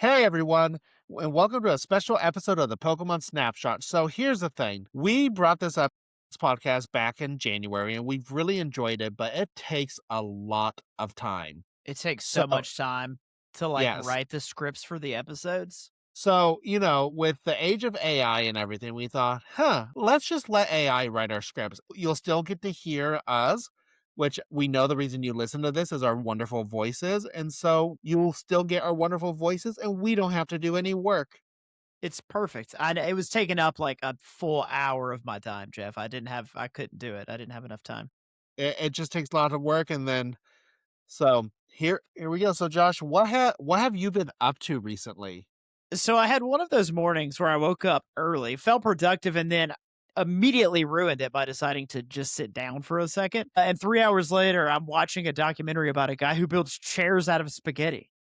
Hey everyone, and welcome to a special episode of the Pokemon Snapshot. So here's the thing. We brought this podcast back in January and we've really enjoyed it, but it takes a lot of time. It takes So so much time to, yes. write the scripts for the episodes. So, with the age of AI and everything, we thought, let's just let AI write our scripts. You'll still get to hear us, which we know the reason you listen to this is our wonderful voices. And so you'll still get our wonderful voices and we don't have to do any work. It's perfect. It was taking up, a full hour of my time, Jeff. I couldn't do it. I didn't have enough time. It just takes a lot of work, and then so here we go. So Josh, what have you been up to recently? So I had one of those mornings where I woke up early, felt productive, and then immediately ruined it by deciding to just sit down for a second. And 3 hours later, I'm watching a documentary about a guy who builds chairs out of spaghetti.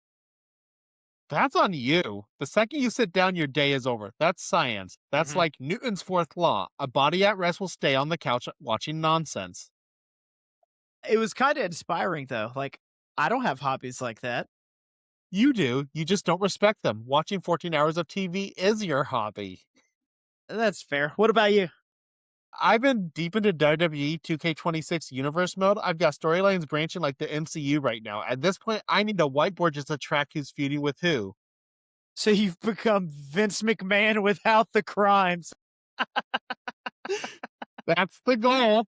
That's on you. The second you sit down, your day is over. That's science. That's Mhm. like Newton's fourth law. A body at rest will stay on the couch watching nonsense. It was kinda inspiring, though. I don't have hobbies like that. You do. You just don't respect them. Watching 14 hours of TV is your hobby. That's fair. What about you? I've been deep into WWE 2K26 universe mode. I've got storylines branching like the MCU right now. At this point, I need a whiteboard just to track who's feuding with who. So you've become Vince McMahon without the crimes. That's the goal.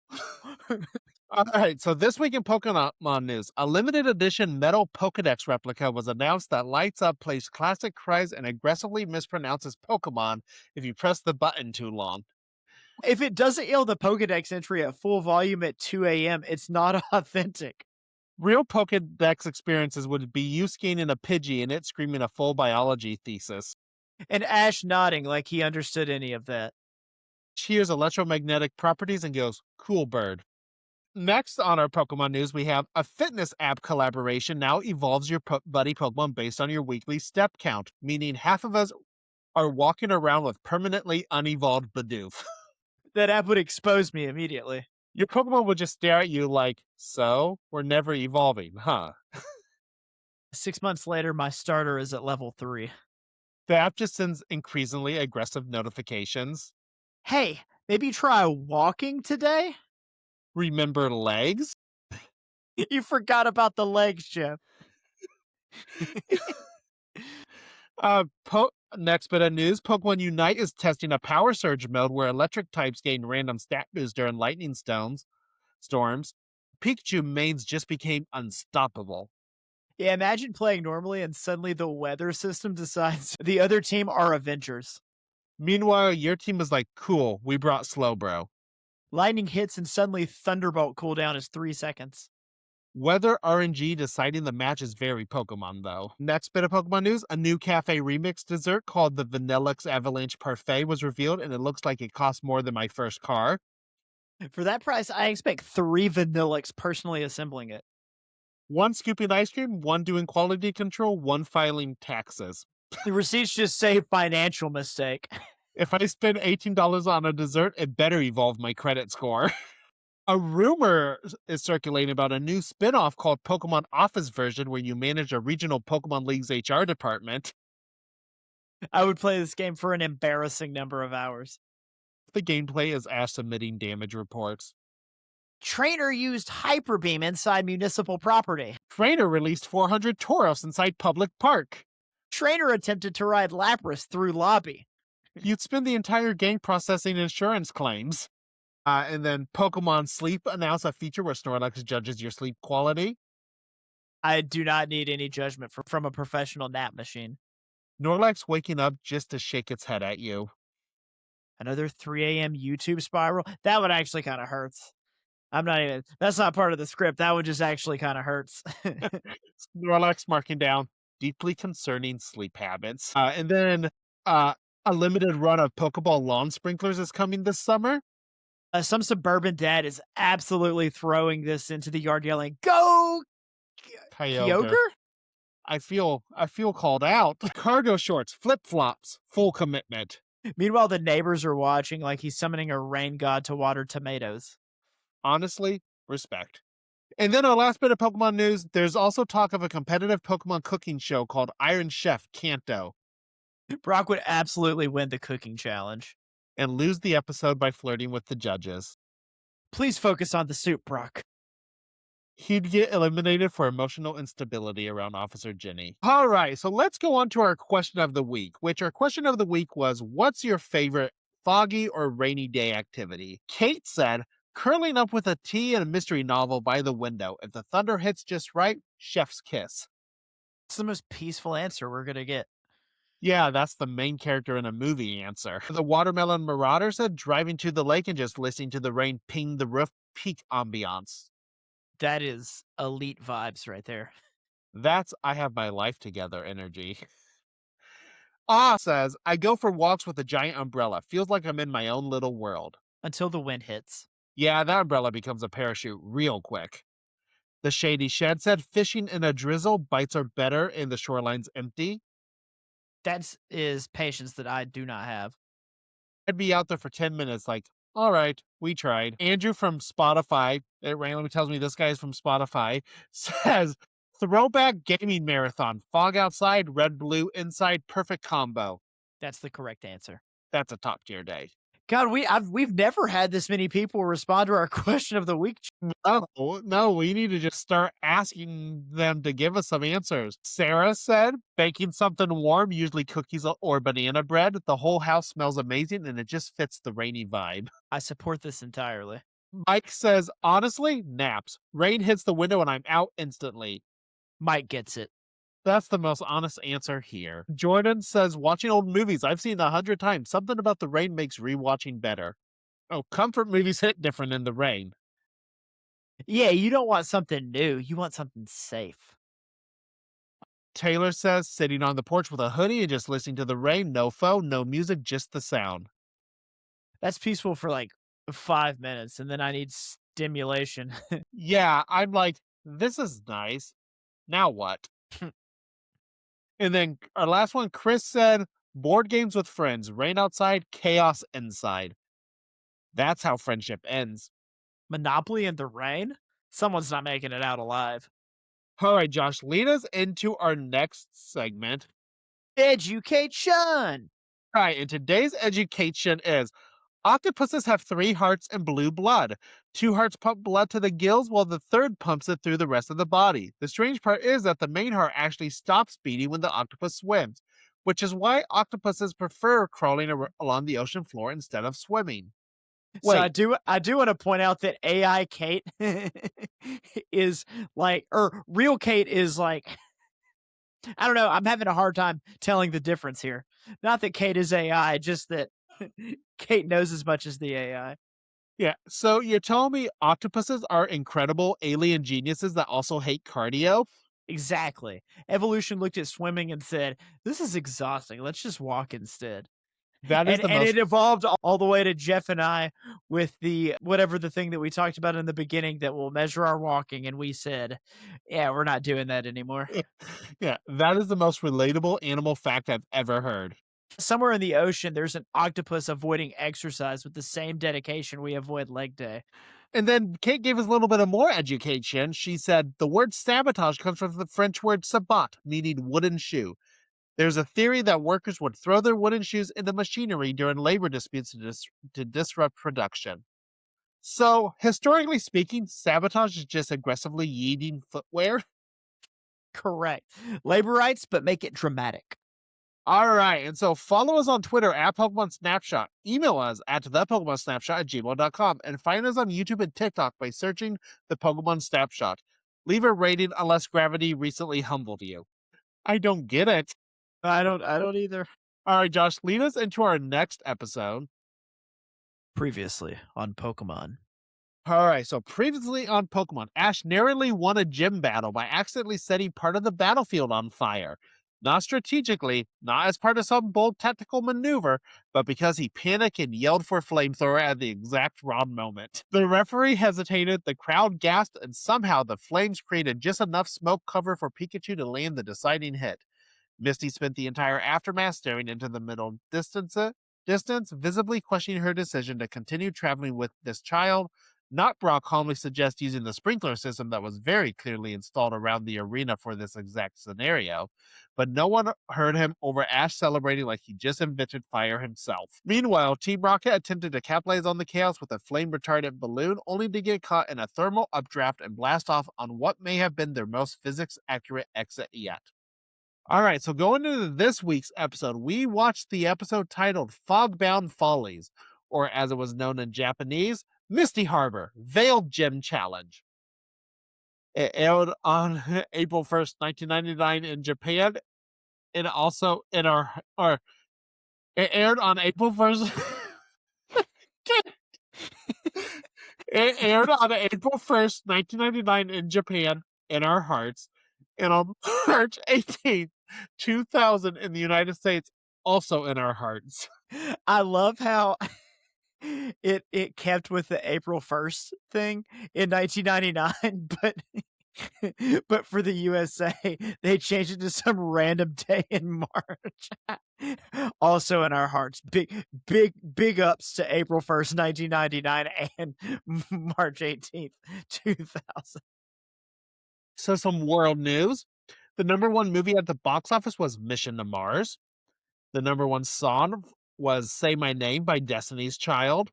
All right, so this week in Pokemon news, a limited edition metal Pokedex replica was announced that lights up, plays classic cries, and aggressively mispronounces Pokemon if you press the button too long. If it doesn't yield a Pokedex entry at full volume at 2 a.m., it's not authentic. Real Pokedex experiences would be you scanning a Pidgey and it screaming a full biology thesis. And Ash nodding like he understood any of that. She hears electromagnetic properties and goes, cool bird. Next on our Pokemon news, we have a fitness app collaboration now evolves your buddy Pokemon based on your weekly step count, meaning half of us are walking around with permanently unevolved Bidoof. That app would expose me immediately. Your Pokemon would just stare at you like, so? We're never evolving, huh? 6 months later, my starter is at level 3. The app just sends increasingly aggressive notifications. Hey, maybe try walking today? Remember legs? You forgot about the legs, Jeff. Next bit of news, Pokemon Unite is testing a Power Surge mode where electric types gain random stat boosts during lightning storms. Pikachu mains just became unstoppable. Yeah, imagine playing normally and suddenly the weather system decides the other team are Avengers. Meanwhile, your team is like, cool, we brought Slowbro. Lightning hits and suddenly Thunderbolt cooldown is 3 seconds. Weather RNG deciding the match is very Pokemon, though. Next bit of Pokemon news, a new cafe remix dessert called the Vanillix Avalanche Parfait was revealed, and it looks like it costs more than my first car. For that price, I expect 3 Vanillix personally assembling it. One scooping ice cream, one doing quality control, one filing taxes. The receipts just say financial mistake. If I spend $18 on a dessert, it better evolve my credit score. A rumor is circulating about a new spin-off called Pokemon Office version where you manage a regional Pokemon League's HR department. I would play this game for an embarrassing number of hours. The gameplay is Ash submitting damage reports. Trainer used Hyper Beam inside municipal property. Trainer released 400 Tauros inside public park. Trainer attempted to ride Lapras through lobby. You'd spend the entire game processing insurance claims. And then Pokemon Sleep announced a feature where Snorlax judges your sleep quality. I do not need any judgment from a professional nap machine. Snorlax waking up just to shake its head at you. Another 3 a.m. YouTube spiral? That one actually kind of hurts. That's not part of the script. That one just actually kind of hurts. Snorlax marking down deeply concerning sleep habits. And then a limited run of Pokeball lawn sprinklers is coming this summer. Some suburban dad is absolutely throwing this into the yard yelling, "Go, Kyogre!" I feel called out. Cargo shorts, flip-flops, full commitment. Meanwhile, the neighbors are watching like he's summoning a rain god to water tomatoes. Honestly, respect. And then our last bit of Pokemon news, there's also talk of a competitive Pokemon cooking show called Iron Chef Kanto Brock would absolutely win the cooking challenge. and lose the episode by flirting with the judges. Please focus on the soup, Brock. He'd get eliminated for emotional instability around Officer Jenny. All right, so let's go on to our question of the week, which our question of the week was, what's your favorite foggy or rainy day activity? Kate said, curling up with a tea and a mystery novel by the window. If the thunder hits just right, chef's kiss. It's the most peaceful answer we're going to get. Yeah, that's the main character in a movie answer. The Watermelon Marauder said, driving to the lake and just listening to the rain ping the roof, peak ambiance. That is elite vibes right there. That's I have my life together energy. Says, I go for walks with a giant umbrella. Feels like I'm in my own little world. Until the wind hits. Yeah, that umbrella becomes a parachute real quick. The Shady Shed said, fishing in a drizzle, bites are better and the shoreline's empty. That is patience that I do not have. I'd be out there for 10 minutes like, all right, we tried. Andrew from Spotify, it randomly tells me this guy is from Spotify, says, throwback gaming marathon, fog outside, red, blue inside, perfect combo. That's the correct answer. That's a top tier day. God, we've never had this many people respond to our question of the week. No, we need to just start asking them to give us some answers. Sarah said, baking something warm, usually cookies or banana bread. The whole house smells amazing and it just fits the rainy vibe. I support this entirely. Mike says, honestly, naps. Rain hits the window and I'm out instantly. Mike gets it. That's the most honest answer here. Jordan says, watching old movies I've seen 100 times. Something about the rain makes rewatching better. Oh, comfort movies hit different in the rain. Yeah, you don't want something new. You want something safe. Taylor says, sitting on the porch with a hoodie and just listening to the rain. No phone, no music, just the sound. That's peaceful for like 5 minutes, and then I need stimulation. Yeah, I'm like, this is nice. Now what? And then our last one, Chris said, board games with friends, rain outside, chaos inside. That's how friendship ends. Monopoly in the rain? Someone's not making it out alive. All right, Josh, lead us into our next segment. Education! All right, and today's education is octopuses have 3 hearts and blue blood. 2 hearts pump blood to the gills while the third pumps it through the rest of the body. The strange part is that the main heart actually stops beating when the octopus swims, which is why octopuses prefer crawling along the ocean floor instead of swimming. So Wait, I do want to point out that AI Kate is like, or real Kate is like, I don't know. I'm having a hard time telling the difference here. Not that Kate is AI, just that Kate knows as much as the AI. yeah, so you're telling me octopuses are incredible alien geniuses that also hate cardio? Exactly. Evolution looked at swimming and said, "This is exhausting. Let's just walk instead." That is And the and most it evolved all the way to Jeff and I with the whatever the thing that we talked about in the beginning that will measure our walking, and we said, "Yeah, we're not doing that anymore." yeah, that is the most relatable animal fact I've ever heard. Somewhere in the ocean, there's an octopus avoiding exercise with the same dedication we avoid leg day. And then Kate gave us a little bit of more education. She said the word sabotage comes from the French word sabot, meaning wooden shoe. There's a theory that workers would throw their wooden shoes into machinery during labor disputes to disrupt production. So, historically speaking, sabotage is just aggressively yeeting footwear. Correct. Labor rights, but make it dramatic. All right. And so follow us on Twitter at Pokemon Snapshot. Email us at thepokemonsnapshot@gmail.com and find us on YouTube and TikTok by searching the Pokemon Snapshot. Leave a rating unless gravity recently humbled you. I don't get it. I don't either. All right, Josh, lead us into our next episode. Previously on Pokemon. All right, so previously on Pokemon, Ash narrowly won a gym battle by accidentally setting part of the battlefield on fire. Not strategically, not as part of some bold tactical maneuver, but because he panicked and yelled for flamethrower at the exact wrong moment. The referee hesitated, the crowd gasped, and somehow the flames created just enough smoke cover for Pikachu to land the deciding hit. Misty spent the entire aftermath staring into the middle distance, visibly questioning her decision to continue traveling with this child. Not Brock calmly suggests using the sprinkler system that was very clearly installed around the arena for this exact scenario, but no one heard him over Ash celebrating like he just invented fire himself. Meanwhile, Team Rocket attempted to capitalize on the chaos with a flame retardant balloon, only to get caught in a thermal updraft and blast off on what may have been their most physics accurate exit yet. All right, so going into this week's episode, we watched the episode titled Fogbound Follies, or as it was known in Japanese, Misty Harbor Veiled Gem Challenge. It aired on April 1st, 1999 in Japan, and also in it aired on April 1st. It aired on April 1st, 1999 in Japan, in our hearts, and on March 18th, 2000 in the United States, also in our hearts. I love how it kept with the April 1st thing in 1999, but for the USA, they changed it to some random day in March. Also in our hearts. Big ups to April 1st, 1999 and March 18th, 2000. So some world news. The number one movie at the box office was Mission to Mars. The number one song was Say My Name by Destiny's Child.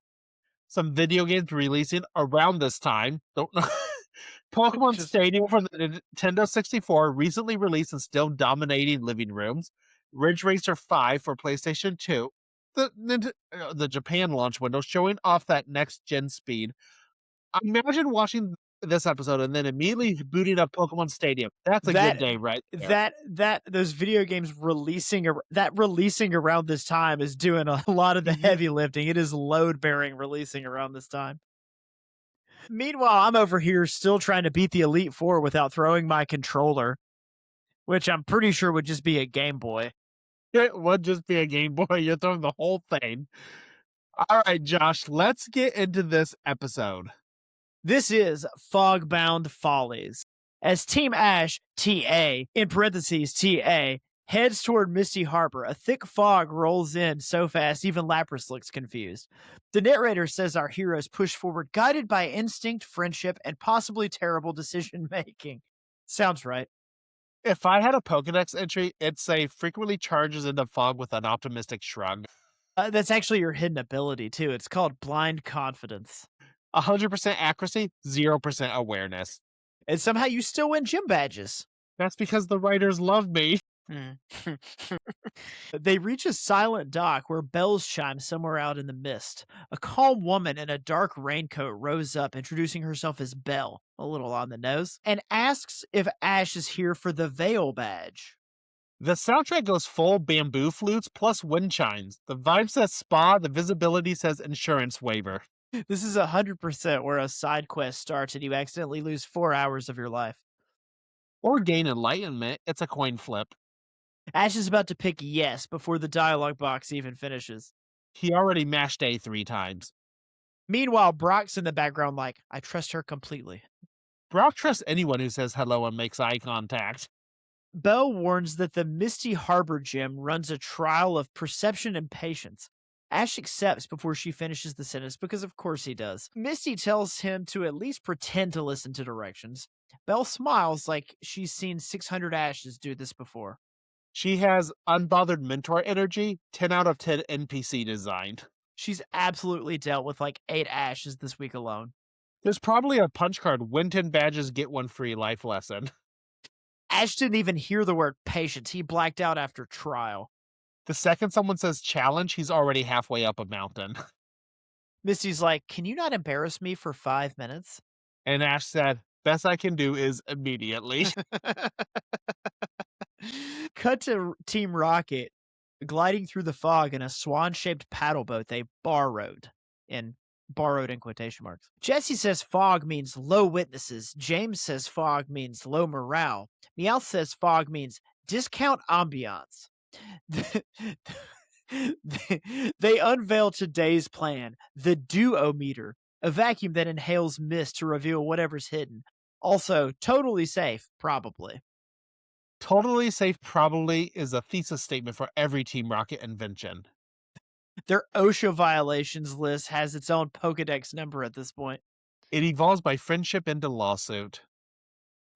Some video games releasing around this time. Don't know. Pokemon Stadium from the Nintendo 64 recently released and still dominating living rooms. Ridge Racer 5 for PlayStation 2. The Japan launch window showing off that next gen speed. Imagine watching this episode and then immediately booting up Pokemon Stadium. That's a good day right there. Those video games releasing around this time is doing a lot of the heavy lifting. It is load bearing releasing around this time. Meanwhile, I'm over here still trying to beat the Elite Four without throwing my controller, which I'm pretty sure would just be a Game Boy. It would just be a Game Boy. You're throwing the whole thing. All right, Josh, let's get into this episode. This is Fogbound Follies. As Team Ash, TA, in parentheses, TA, heads toward Misty Harbor, a thick fog rolls in so fast even Lapras looks confused. The narrator says our heroes push forward guided by instinct, friendship, and possibly terrible decision-making. Sounds right. If I had a Pokedex entry, it'd say frequently charges into fog with an optimistic shrug. That's actually your hidden ability, too. It's called Blind Confidence. 100% accuracy, 0% awareness. And somehow you still win gym badges. That's because the writers love me. They reach a silent dock where bells chime somewhere out in the mist. A calm woman in a dark raincoat rose up, introducing herself as Belle, a little on the nose, and asks if Ash is here for the Veil badge. The soundtrack goes full bamboo flutes plus wind chimes. The vibe says spa, the visibility says insurance waiver. This is 100% where a side quest starts and you accidentally lose 4 hours of your life. Or gain enlightenment, it's a coin flip. Ash is about to pick yes before the dialogue box even finishes. He already mashed A 3 times. Meanwhile, Brock's in the background like, I trust her completely. Brock trusts anyone who says hello and makes eye contact. Belle warns that the Misty Harbor gym runs a trial of perception and patience. Ash accepts before she finishes the sentence because of course he does. Misty tells him to at least pretend to listen to directions. Belle smiles like she's seen 600 Ashes do this before. She has unbothered mentor energy, 10 out of 10 NPC designed. She's absolutely dealt with like 8 Ashes this week alone. There's probably a punch card, win 10 badges, get 1 free life lesson. Ash didn't even hear the word patience. He blacked out after trial. The second someone says challenge, he's already halfway up a mountain. Misty's like, can you not embarrass me for 5 minutes? And Ash said, best I can do is immediately. Cut to Team Rocket gliding through the fog in a swan-shaped paddle boat they borrowed in quotation marks. Jesse says fog means low witnesses. James says fog means low morale. Meowth says fog means discount ambiance. They unveil today's plan, the duometer, a vacuum that inhales mist to reveal whatever's hidden. Also, totally safe, probably. Totally safe probably is a thesis statement for every Team Rocket invention. Their OSHA violations list has its own Pokedex number at this point. It evolves by friendship into lawsuit.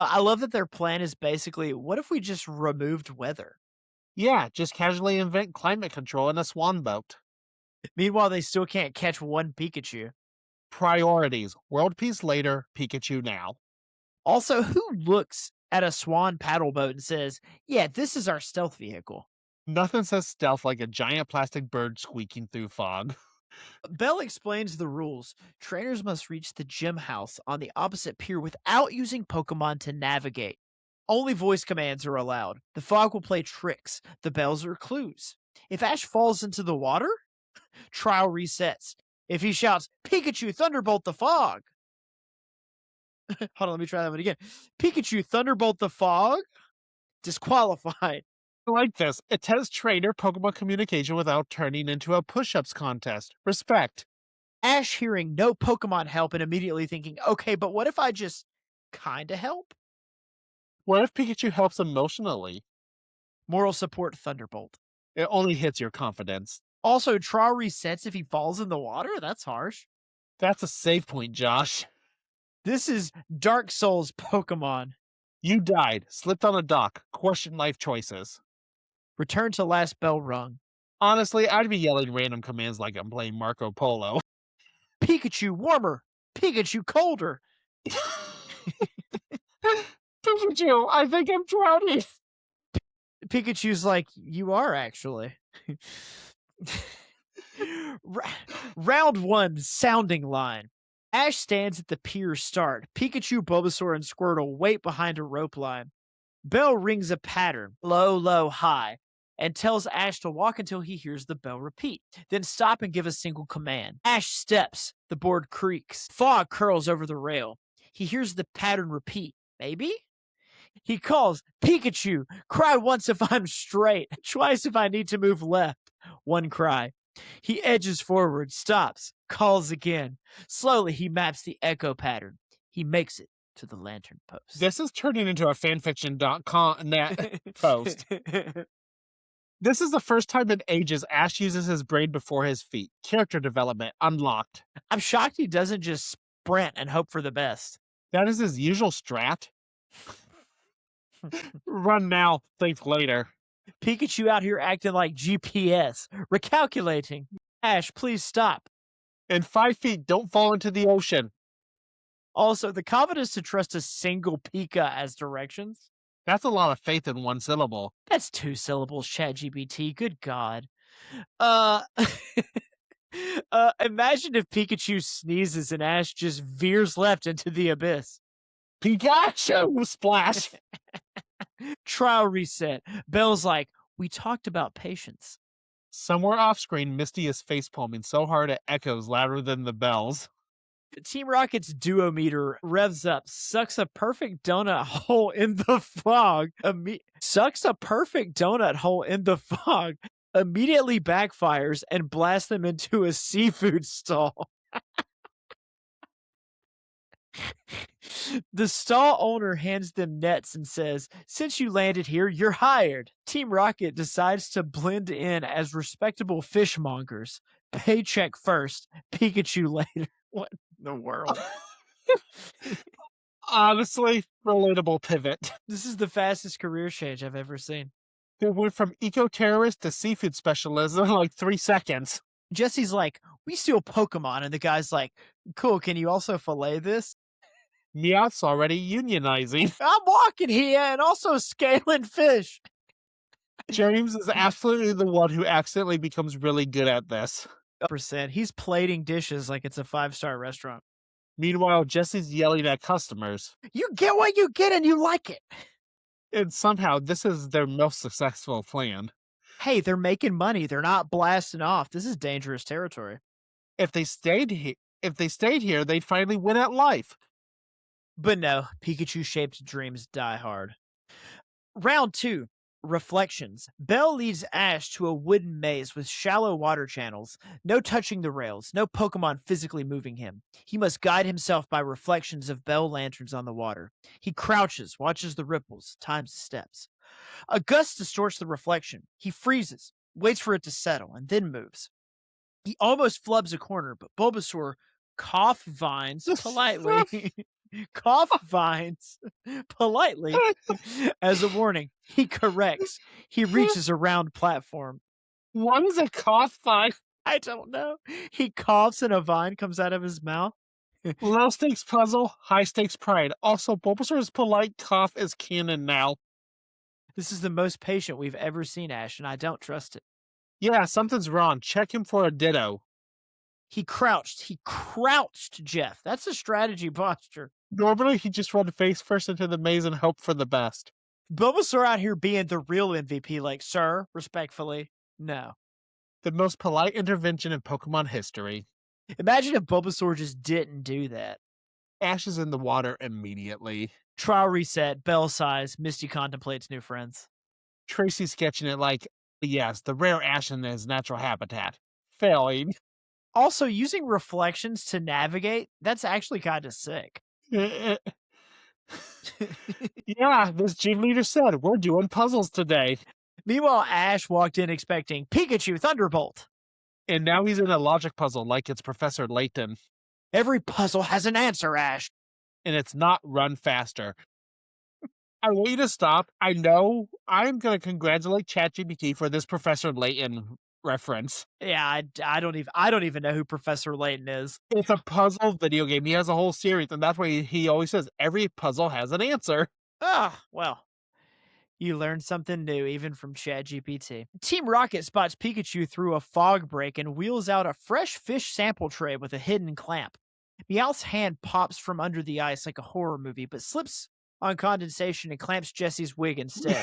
I love that their plan is basically, what if we just removed weather? Yeah, just casually invent climate control in a swan boat. Meanwhile, they still can't catch one Pikachu. Priorities. World peace later, Pikachu now. Also, who looks at a swan paddle boat and says, yeah, this is our stealth vehicle? Nothing says stealth like a giant plastic bird squeaking through fog. Bell explains the rules. Trainers must reach the gym house on the opposite pier without using Pokemon to navigate. Only voice commands are allowed. The fog will play tricks. The bells are clues. If Ash falls into the water, trial resets. If he shouts, Pikachu, Thunderbolt the fog. Hold on, let me try that one again. Pikachu, Thunderbolt the fog. Disqualified. I like this. It tests trainer Pokemon communication without turning into a push ups contest. Respect. Ash hearing no Pokemon help and immediately thinking, okay, but what if I just kinda help? What if Pikachu helps emotionally? Moral support Thunderbolt. It only hits your confidence. Also, trial resets if he falls in the water? That's harsh. That's a save point, Josh. This is Dark Souls Pokemon. You died, slipped on a dock, question life choices. Return to last bell rung. Honestly, I'd be yelling random commands like I'm playing Marco Polo. Pikachu warmer. Pikachu colder. Pikachu, I think I'm drowning. Pikachu's like, you are actually. Round 1, sounding line. Ash stands at the pier start. Pikachu, Bulbasaur, and Squirtle wait behind a rope line. Bell rings a pattern, low, low, high, and tells Ash to walk until he hears the bell repeat. Then stop and give a single command. Ash steps. The board creaks. Fog curls over the rail. He hears the pattern repeat. Maybe? He calls, Pikachu, cry once if I'm straight, twice if I need to move left. One cry. He edges forward, stops, calls again. Slowly, he maps the echo pattern. He makes it to the lantern post. This is turning into a fanfiction.com net post. This is the first time in ages Ash uses his brain before his feet. Character development unlocked. I'm shocked he doesn't just sprint and hope for the best. That is his usual strat. Run now, think later. Pikachu out here acting like GPS, recalculating. Ash, please stop. And 5 feet, don't fall into the ocean. Also, the confidence to trust a single Pika as directions. That's a lot of faith in one syllable. That's 2 syllables, ChatGPT. Good God. Imagine if Pikachu sneezes and Ash just veers left into the abyss. Pikachu! Splash! Trial reset. Bell's like, we talked about patience. Somewhere off screen, Misty is facepalming so hard it echoes louder than the bells. Team Rocket's duometer revs up, sucks a perfect donut hole in the fog. Sucks a perfect donut hole in the fog. Immediately backfires and blasts them into a seafood stall. The stall owner hands them nets and says, since you landed here, you're hired. Team Rocket decides to blend in as respectable fishmongers. Paycheck first, Pikachu later. What in the world? Honestly, relatable pivot. This is the fastest career change I've ever seen. They went from eco-terrorist to seafood specialist in like 3 seconds. Jesse's like, we steal Pokemon. And the guy's like, cool, can you also fillet this? Meowth's already unionizing. I'm walking here and also scaling fish. James is absolutely the one who accidentally becomes really good at this. %. He's plating dishes like it's a 5-star restaurant. Meanwhile, Jesse's yelling at customers. You get what you get and you like it. And somehow, this is their most successful plan. Hey, they're making money. They're not blasting off. This is dangerous territory. If they stayed here, they'd finally win at life. But no, Pikachu-shaped dreams die hard. Round 2, Reflections. Bell leads Ash to a wooden maze with shallow water channels. No touching the rails, no Pokemon physically moving him. He must guide himself by reflections of bell lanterns on the water. He crouches, watches the ripples, times the steps. A gust distorts the reflection. He freezes, waits for it to settle, and then moves. He almost flubs a corner, but Bulbasaur Cough vines politely. Cough vines politely. As a warning, he corrects. He reaches a round platform. What is a cough vine? I don't know. He coughs and a vine comes out of his mouth. Low stakes puzzle, high stakes pride. Also, Bulbasaur's polite cough is canon now. This is the most patient we've ever seen, Ash, and I don't trust it. Yeah, something's wrong. Check him for a ditto. He crouched, Jeff. That's a strategy posture. Normally, he just run face first into the maze and hope for the best. Bulbasaur out here being the real MVP, like, sir, respectfully, no. The most polite intervention in Pokemon history. Imagine if Bulbasaur just didn't do that. Ash is in the water immediately. Trial reset, Bell sighs, Misty contemplates new friends. Tracy sketching it like, yes, the rare Ash in his natural habitat. Failing. Also, using reflections to navigate, that's actually kind of sick. Yeah, this gym leader said, we're doing puzzles today. Meanwhile, Ash walked in expecting Pikachu Thunderbolt. And now he's in a logic puzzle like it's Professor Layton. Every puzzle has an answer, Ash. And it's not run faster. I want you to stop. I know I'm going to congratulate ChatGPT for this Professor Layton reference. Yeah, I don't even know who Professor Layton is. It's a puzzle video game. He has a whole series, and that's why he always says every puzzle has an answer. Ah, well, you learned something new even from ChatGPT. Team Rocket spots Pikachu through a fog break and wheels out a fresh fish sample tray with a hidden clamp. Meowth's hand pops from under the ice like a horror movie, but slips on condensation and clamps Jessie's wig instead.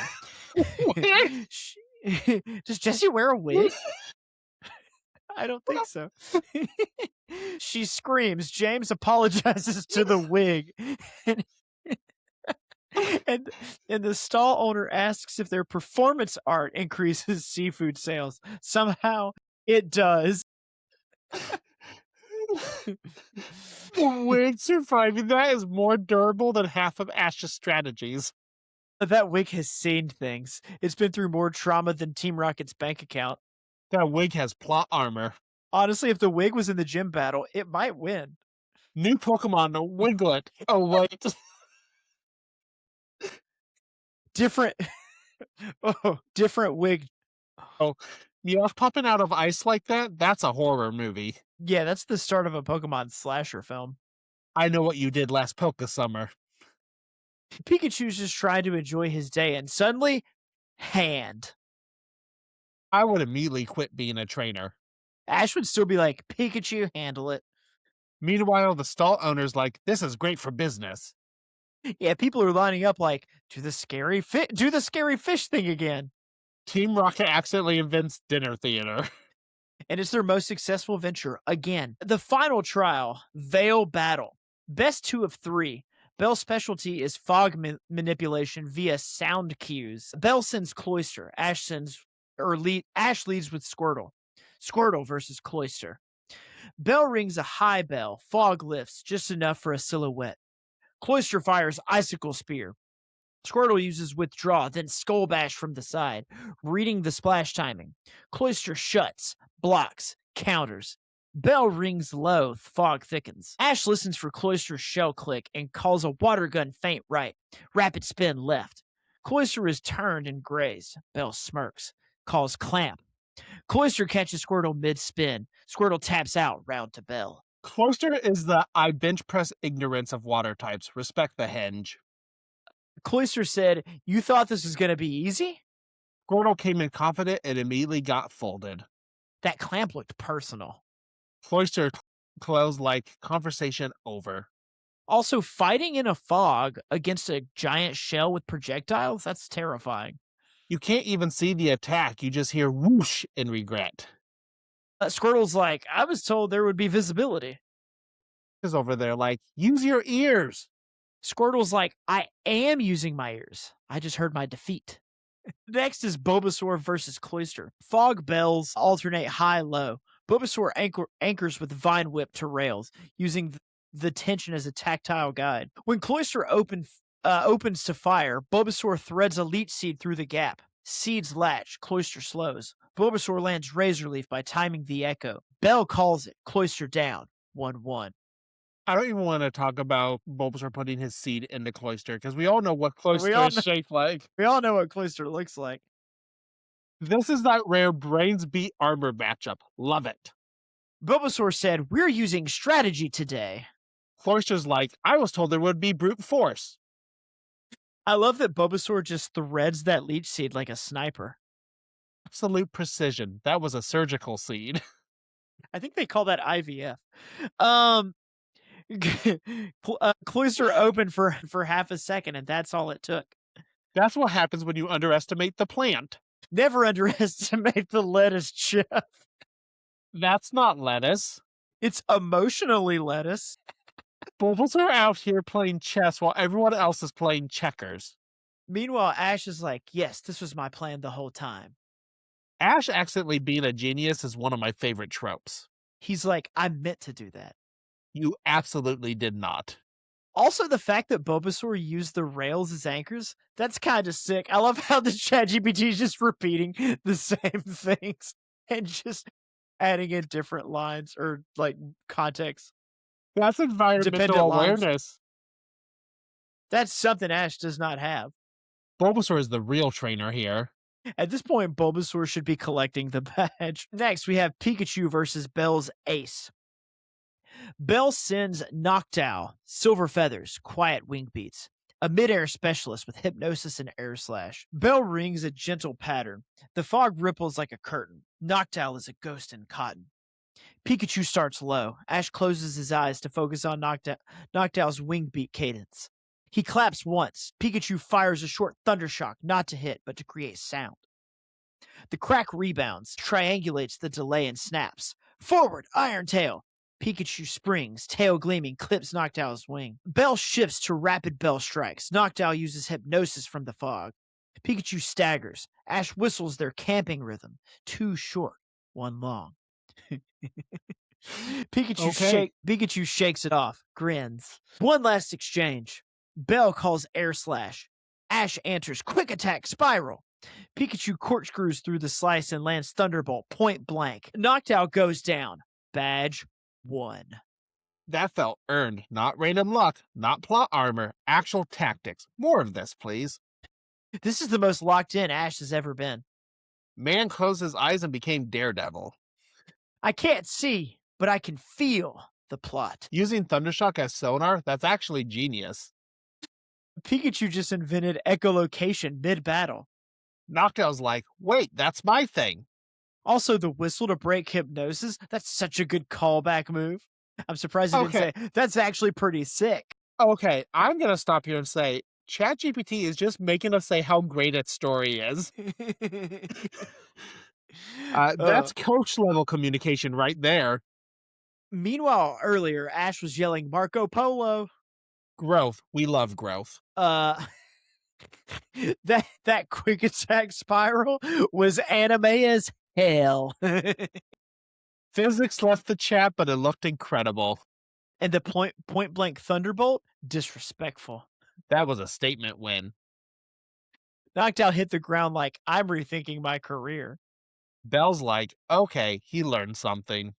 Does Jessie wear a wig? I don't think so. She screams. James apologizes to the wig. and the stall owner asks if their performance art increases seafood sales. Somehow it does. The wig surviving that is more durable than half of Ash's strategies. That wig has seen things. It's been through more trauma than Team Rocket's bank account. That wig has plot armor. Honestly, if the wig was in the gym battle, it might win. New Pokemon, Wiglet. Oh, wait. Different wig. Oh, Meowth popping out of ice like that? That's a horror movie. Yeah, that's the start of a Pokemon slasher film. I know what you did last Poke Summer. Pikachu's just trying to enjoy his day, and suddenly, hand. I would immediately quit being a trainer. Ash would still be like, Pikachu, handle it. Meanwhile, the stall owner's like, this is great for business. Yeah, people are lining up like, do the scary fish thing again. Team Rocket accidentally invents dinner theater. And it's their most successful venture again. The final trial, Veil Battle. Best 2 of 3. Bell's specialty is fog manipulation via sound cues. Bell sends Cloyster. Ash leads with Squirtle. Squirtle versus Cloyster. Bell rings a high bell. Fog lifts just enough for a silhouette. Cloyster fires Icicle Spear. Squirtle uses Withdraw, then Skull Bash from the side, reading the splash timing. Cloyster shuts, blocks, counters. Bell rings low, fog thickens. Ash listens for Cloyster's shell click and calls a water gun feint right. Rapid spin left. Cloyster is turned and grazed. Bell smirks, calls clamp. Cloyster catches Squirtle mid-spin. Squirtle taps out, round to Bell. Cloyster is the I bench press ignorance of water types. Respect the henge. Cloyster said, you thought this was going to be easy? Squirtle came in confident and immediately got folded. That clamp looked personal. Cloyster closed like conversation over. Also, fighting in a fog against a giant shell with projectiles, that's terrifying. You can't even see the attack. You just hear whoosh in regret. Squirtle's like, I was told there would be visibility. Is over there like, use your ears. Squirtle's like, I am using my ears. I just heard my defeat. Next is Bulbasaur versus Cloyster. Fog bells alternate high-low. Bulbasaur anchors with Vine Whip to rails, using the tension as a tactile guide. When Cloyster opens to fire, Bulbasaur threads a Leech Seed through the gap. Seeds latch, Cloyster slows. Bulbasaur lands Razor Leaf by timing the echo. Bell calls it, Cloyster down, 1-1. I don't even want to talk about Bulbasaur putting his seed into Cloyster because we all know what We Cloyster all is know, shaped like. we all know what Cloyster looks like. This is that rare brains beat armor matchup. Love it. Bulbasaur said, "We're using strategy today." Cloyster's like, I was told there would be brute force. I love that Bulbasaur just threads that leech seed like a sniper. Absolute precision. That was a surgical seed. I think they call that IVF. Um, Cloyster opened for half a second, and that's all it took. That's what happens when you underestimate the plant. Never underestimate the lettuce, Jeff. That's not lettuce. It's emotionally lettuce. Bulbasaur out here playing chess while everyone else is playing checkers. Meanwhile, Ash is like, "Yes, this was my plan the whole time." Ash accidentally being a genius is one of my favorite tropes. He's like, "I meant to do that." You absolutely did not. Also, the fact that Bulbasaur used the rails as anchors, that's kind of sick. I love how the ChatGPT is just repeating the same things and just adding in different lines or like context That's environmental dependent lines. awareness. That's something Ash does not have. Bulbasaur is the real trainer here. At this point, Bulbasaur should be collecting the badge. Next, we have Pikachu versus Bell's Ace. Bell sends Noctowl, Silver Feathers, Quiet Wing Beats, a midair specialist with hypnosis and air slash. Bell rings a gentle pattern. The fog ripples like a curtain. Noctowl is a ghost in cotton. Pikachu starts low. Ash closes his eyes to focus on Noctowl's wing beat cadence. He claps once. Pikachu fires a short thunder shock, not to hit, but to create sound. The crack rebounds, triangulates the delay and snaps. Forward, Iron Tail. Pikachu springs, tail gleaming, clips Noctowl's wing. Bell shifts to rapid bell strikes. Noctowl uses hypnosis from the fog. Pikachu staggers. Ash whistles their camping rhythm. Two short, one long. Pikachu shakes it off, grins. One last exchange. Bell calls air slash. Ash answers quick attack spiral. Pikachu corkscrews through the slice and lands Thunderbolt point blank. Noctowl goes down. Badge 1. That felt earned, not random luck, not plot armor, actual tactics. More of this, please. This is the most locked in Ash has ever been. Man closed his eyes and became Daredevil. I can't see, but I can feel the plot. Using Thundershock as sonar, that's actually genius. Pikachu just invented echolocation mid-battle. Noctowl's like, wait, that's my thing. Also, the whistle to break hypnosis, that's such a good callback move. I'm surprised he didn't say, that's actually pretty sick. Okay, I'm going to stop here and say, ChatGPT is just making us say how great its story is. That's coach level communication right there. Meanwhile, earlier, Ash was yelling Marco Polo. Growth. We love growth. That quick attack spiral was anime as hell. Physics left the chat, but it looked incredible. And the point blank Thunderbolt, disrespectful. That was a statement win. Noctowl hit the ground like, I'm rethinking my career. Bell's like, okay, he learned something.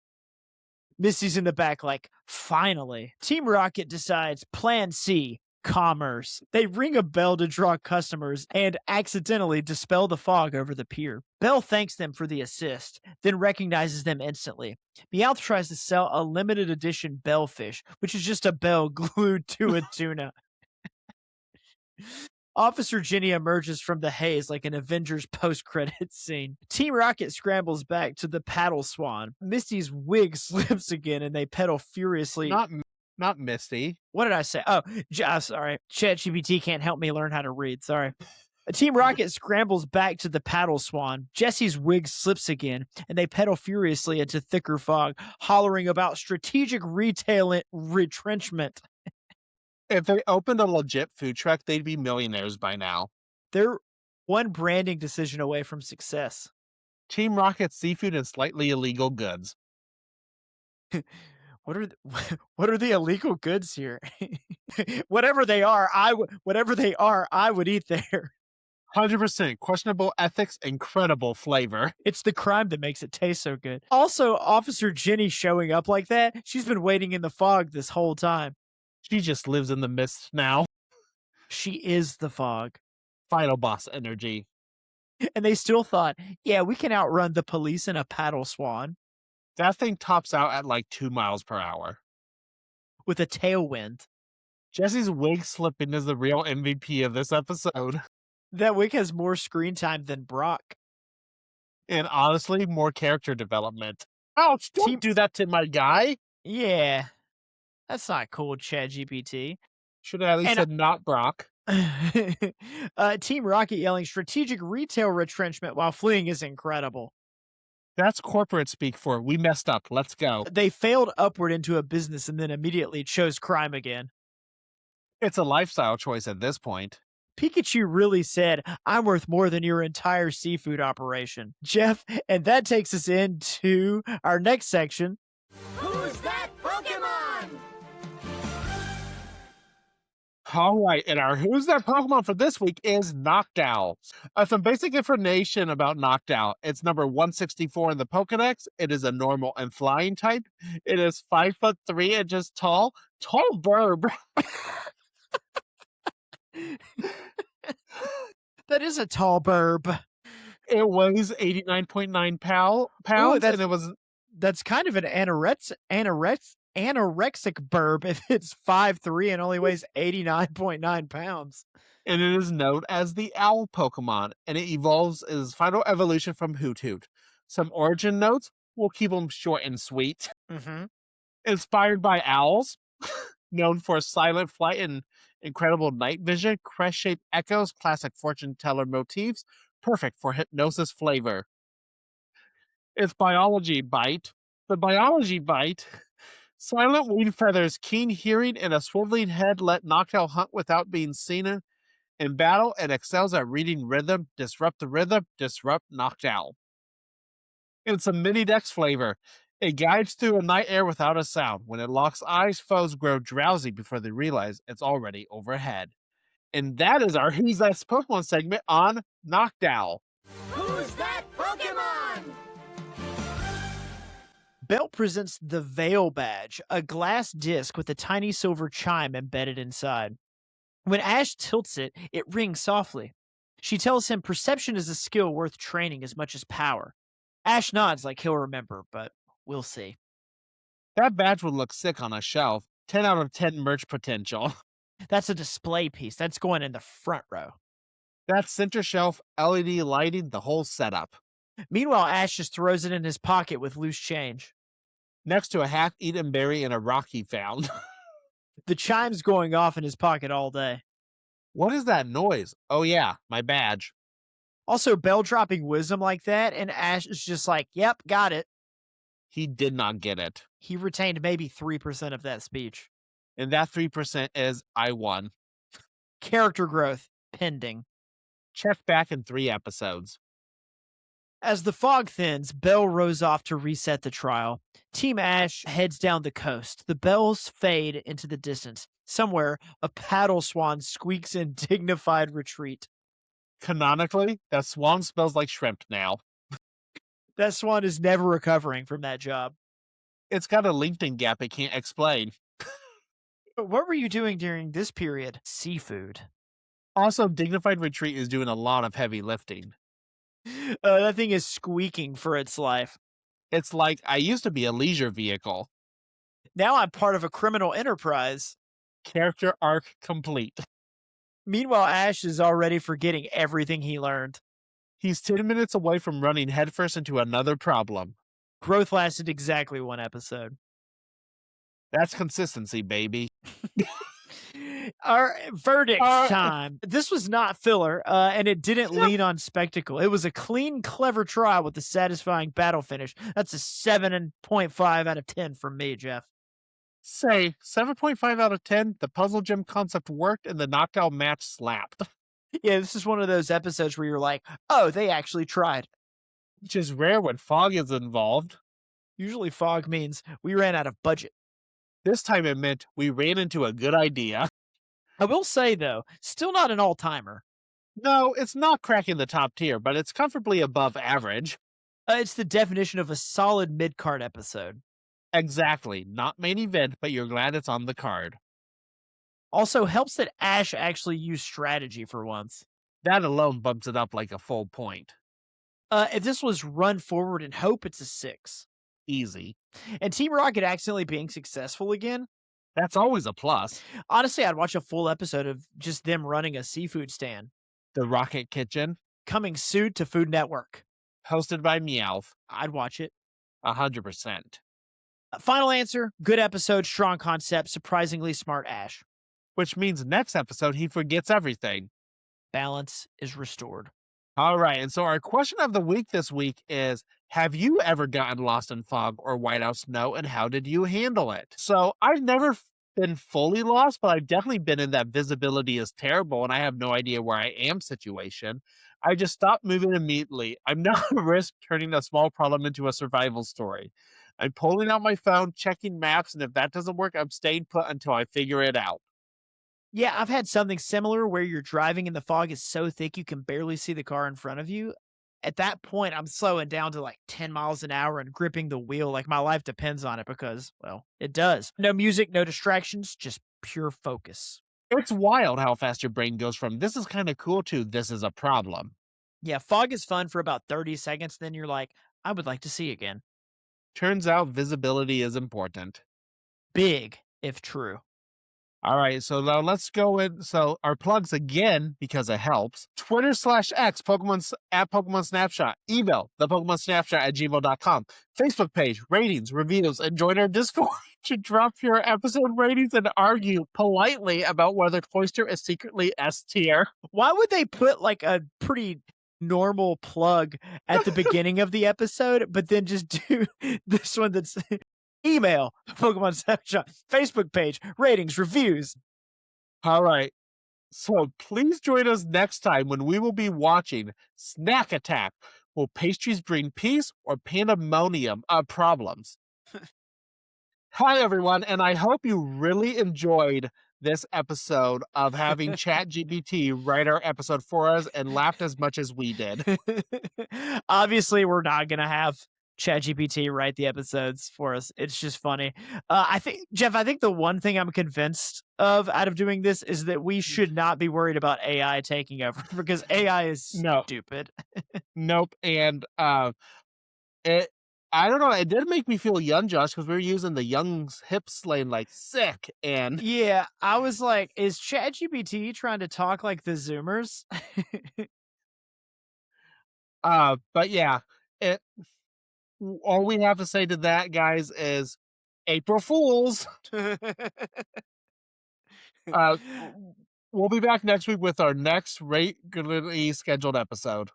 Misty's in the back like, finally. Team Rocket decides plan C, commerce. They ring a bell to draw customers and accidentally dispel the fog over the pier. Bell thanks them for the assist, then recognizes them instantly. Meowth tries to sell a limited edition Bellfish, which is just a bell glued to a tuna. Officer Ginny emerges from the haze like an Avengers post-credit scene. Team Rocket scrambles back to the paddle swan. Misty's wig slips again and they pedal furiously. Not Misty. What did I say? Oh, sorry. ChatGPT can't help me learn how to read. Sorry. Team Rocket scrambles back to the paddle swan. Jesse's wig slips again, and they pedal furiously into thicker fog, hollering about strategic retail retrenchment. If they opened a legit food truck, they'd be millionaires by now. They're one branding decision away from success. Team Rocket's seafood and slightly illegal goods. What are the illegal goods here? Whatever they are, I would eat there. 100% questionable ethics, incredible flavor. It's the crime that makes it taste so good. Also, Officer Jenny showing up like that, she's been waiting in the fog this whole time. She just lives in the mist now. She is the fog. Final boss energy. And they still thought, yeah, we can outrun the police in a paddle swan That thing tops out at like 2 miles per hour. with a tailwind. Jesse's wig slipping is the real MVP of this episode. That Wick has more screen time than Brock. And honestly, more character development. Ouch, don't do that to my guy. Yeah, that's not cool, ChatGPT. Should have at least said not Brock. Team Rocket yelling strategic retail retrenchment while fleeing is incredible. That's corporate speak for we messed up. Let's go. They failed upward into a business and then immediately chose crime again. It's a lifestyle choice at this point. Pikachu really said, I'm worth more than your entire seafood operation. Jeff, and that takes us into our next section. Who's that Pokemon? All right, and our Who's That Pokemon for this week is Noctowl. Some basic information about Noctowl. It's number 164 in the Pokedex. It is a normal and flying type. It is 5'3" tall. Tall burb. That is a tall burb. It weighs 89.9 pounds, and it was That's kind of an anorexic burb if it's 5'3" and only weighs 89.9 pounds. and it is known as the owl Pokemon, and it evolves as final evolution from Hoot Hoot. Some origin notes, we'll keep them short and sweet. Mm-hmm. Inspired by owls, known for silent flight and incredible night vision, crest-shaped echoes, classic fortune teller motifs, perfect for hypnosis flavor. Its biology bite. The biology bite. Silent wing feathers, keen hearing, and a swiveling head let Noctowl hunt without being seen in battle, and excels at reading rhythm, disrupt Noctowl. And some mini dex flavor. It guides through a night air without a sound. When it locks eyes, foes grow drowsy before they realize it's already overhead. And that is our Who's That Pokemon segment on Noctowl. Who's that Pokemon? Belt presents the Veil Badge, a glass disc with a tiny silver chime embedded inside. When Ash tilts it, it rings softly. She tells him perception is a skill worth training as much as power. Ash nods like he'll remember, but we'll see. That badge would look sick on a shelf. 10 out of 10 merch potential. That's a display piece. That's going in the front row. That center shelf, LED lighting, the whole setup. Meanwhile, Ash just throws it in his pocket with loose change. Next to a half-eaten berry and a rock he found. The chime's going off in his pocket all day. What is that noise? Oh yeah, my badge. Also, Bell dropping wisdom like that, and Ash is just like, yep, got it. He did not get it. He retained maybe 3% of that speech. And that 3% is I won. Character growth pending. Check back in 3 episodes. As the fog thins, Bell rows off to reset the trial. Team Ash heads down the coast. The bells fade into the distance. Somewhere, a paddle swan squeaks in dignified retreat. Canonically, that swan smells like shrimp now. That swan is never recovering from that job. It's got a LinkedIn gap it can't explain. What were you doing during this period? Seafood. Also, Dignified Retreat is doing a lot of heavy lifting. That thing is squeaking for its life. It's like, I used to be a leisure vehicle. Now I'm part of a criminal enterprise. Character arc complete. Meanwhile, Ash is already forgetting everything he learned. He's 10 minutes away from running headfirst into another problem. Growth lasted exactly 1 episode. That's consistency, baby. Our verdict time. This was not filler, and it didn't lean on spectacle. It was a clean, clever trial with a satisfying battle finish. That's a 7.5 out of 10 from me, Jeff. Say, 7.5 out of 10, the puzzle gym concept worked and the Noctowl match slapped. Yeah, this is one of those episodes where you're like, oh, they actually tried. Which is rare when fog is involved. Usually fog means we ran out of budget. This time it meant we ran into a good idea. I will say, though, still not an all-timer. No, it's not cracking the top tier, but it's comfortably above average. It's the definition of a solid mid card episode. Exactly. Not main event, but you're glad it's on the card. Also helps that Ash actually used strategy for once. That alone bumps it up like a full point. If this was Run Forward and Hope, it's a 6. Easy. And Team Rocket accidentally being successful again. That's always a plus. Honestly, I'd watch a full episode of just them running a seafood stand. The Rocket Kitchen, Coming soon to Food Network. hosted by Meowth. I'd watch it. 100%. Final answer, good episode, strong concept, surprisingly smart Ash. Which means next episode he forgets everything. Balance is restored. All right, and so our question of the week this week is, have you ever gotten lost in fog or whiteout snow, and how did you handle it? So I've never been fully lost, but I've definitely been in that visibility is terrible and I have no idea where I am situation. I just stopped moving immediately. I'm now at risk turning a small problem into a survival story. I'm pulling out my phone, checking maps, and if that doesn't work, I'm staying put until I figure it out. Yeah, I've had something similar where you're driving and the fog is so thick you can barely see the car in front of you. At that point, I'm slowing down to like 10 miles an hour and gripping the wheel like my life depends on it because, well, it does. No music, no distractions, just pure focus. It's wild how fast your brain goes from this is kind of cool to this is a problem. Yeah, fog is fun for about 30 seconds. Then you're like, I would like to see again. Turns out visibility is important. Big, if true. All right, so now let's go in. So our plugs again, because it helps. Twitter/X, at Pokemon Snapshot. Email, thePokemonSnapshot@gmail.com. Facebook page, ratings, reviews, and join our Discord to drop your episode ratings and argue politely about whether Cloyster is secretly S tier. Why would they put like a pretty normal plug at the beginning of the episode, but then just do this one that's email, Pokemon Snapshot, Facebook page, ratings, reviews. All right. So please join us next time when we will be watching Snack Attack. Will pastries bring peace or pandemonium of problems? Hi, everyone, and I hope you really enjoyed this episode of having ChatGPT write our episode for us and laughed as much as we did. Obviously, we're not going to have ChatGPT write the episodes for us. It's just funny. I think, Jeff, I think the one thing I'm convinced of out of doing this is that we should not be worried about AI taking over because AI is stupid. Nope. And I don't know. It did make me feel young, Josh, because we were using the Young's hip slang like sick. And yeah, I was like, is ChatGPT trying to talk like the Zoomers? But yeah, all we have to say to that, guys, is April Fools. We'll be back next week with our next regularly scheduled episode.